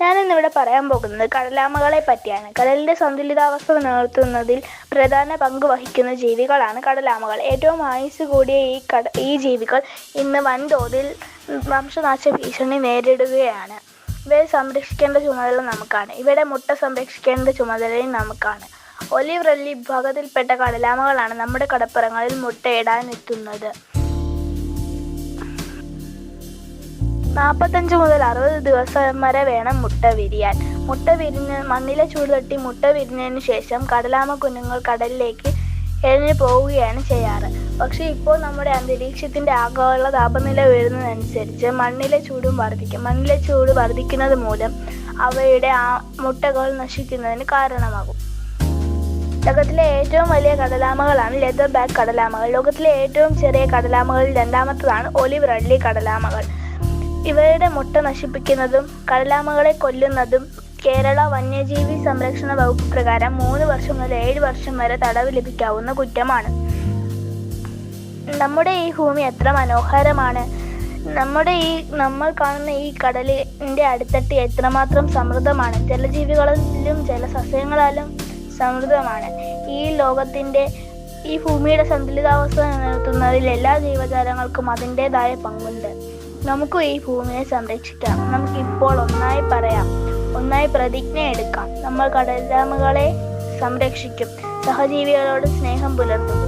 ഞാനിന്നിവിടെ പറയാൻ പോകുന്നത് കടലാമകളെ പറ്റിയാണ്. കടലിൻ്റെ സന്തുലിതാവസ്ഥ നിലനിർത്തുന്നതിൽ പ്രധാന പങ്ക് വഹിക്കുന്ന ജീവികളാണ് കടലാമകൾ. ഏറ്റവും ആയുസ്സ് കൂടിയ ഈ ജീവികൾ ഇന്ന് വൻതോതിൽ വംശനാശ ഭീഷണി നേരിടുകയാണ്. ഇവയെ സംരക്ഷിക്കേണ്ട ചുമതല നമുക്കാണ്. ഇവയുടെ മുട്ട സംരക്ഷിക്കേണ്ട ചുമതലയും നമുക്കാണ്. ഒലിവ് റിഡ്ലി വിഭാഗത്തിൽപ്പെട്ട കടലാമകളാണ് നമ്മുടെ കടപ്പുറങ്ങളിൽ മുട്ടയിടാനെത്തുന്നത്. 45 മുതൽ 60 ദിവസം വരെ വേണം മുട്ട വിരിയാൻ. മുട്ട വിരിഞ്ഞ് മണ്ണിലെ ചൂട് തട്ടി മുട്ട വിരിഞ്ഞതിന് ശേഷം കടലാമ കുഞ്ഞുങ്ങൾ കടലിലേക്ക് എഴഞ്ഞു പോവുകയാണ് ചെയ്യാറ്. പക്ഷേ ഇപ്പോൾ നമ്മുടെ അന്തരീക്ഷത്തിൻ്റെ ആഗോള താപനില ഉയരുന്നതനുസരിച്ച് മണ്ണിലെ ചൂടും വർദ്ധിക്കും. മണ്ണിലെ ചൂട് വർദ്ധിക്കുന്നത് മൂലം അവയുടെ മുട്ടകൾ നശിക്കുന്നതിന് കാരണമാകും. ലോകത്തിലെ ഏറ്റവും വലിയ കടലാമകളാണ് ലെതർ ബാക്ക് കടലാമകൾ. ലോകത്തിലെ ഏറ്റവും ചെറിയ കടലാമകളിൽ രണ്ടാമത്തതാണ് ഒലിവ് റിഡ്ലി കടലാമകൾ. ഇവയുടെ മുട്ട നശിപ്പിക്കുന്നതും കടലാമകളെ കൊല്ലുന്നതും കേരള വന്യജീവി സംരക്ഷണ വകുപ്പ് പ്രകാരം 3 വർഷം മുതൽ 7 വർഷം വരെ തടവ് ലഭിക്കാവുന്ന കുറ്റമാണ്. നമ്മുടെ ഈ ഭൂമി എത്ര മനോഹരമാണ്! നമ്മൾ കാണുന്ന ഈ കടലിൻ്റെ അടിത്തട്ട് എത്രമാത്രം സമൃദ്ധമാണ്! ജലജീവികളിലും ജലസസ്യങ്ങളാലും സമൃദ്ധമാണ്. ഈ ഭൂമിയുടെ സന്തുലിതാവസ്ഥ നിലനിർത്തുന്നതിൽ എല്ലാ ജീവജാലങ്ങൾക്കും അതിൻ്റെതായ പങ്കുണ്ട്. നമുക്കും ഈ ഭൂമിയെ സംരക്ഷിക്കാം. നമുക്കിപ്പോൾ ഒന്നായി പ്രതിജ്ഞ എടുക്കാം. നമ്മൾ കടലാമകളെ സംരക്ഷിക്കും, സഹജീവികളോട് സ്നേഹം പുലർത്തും,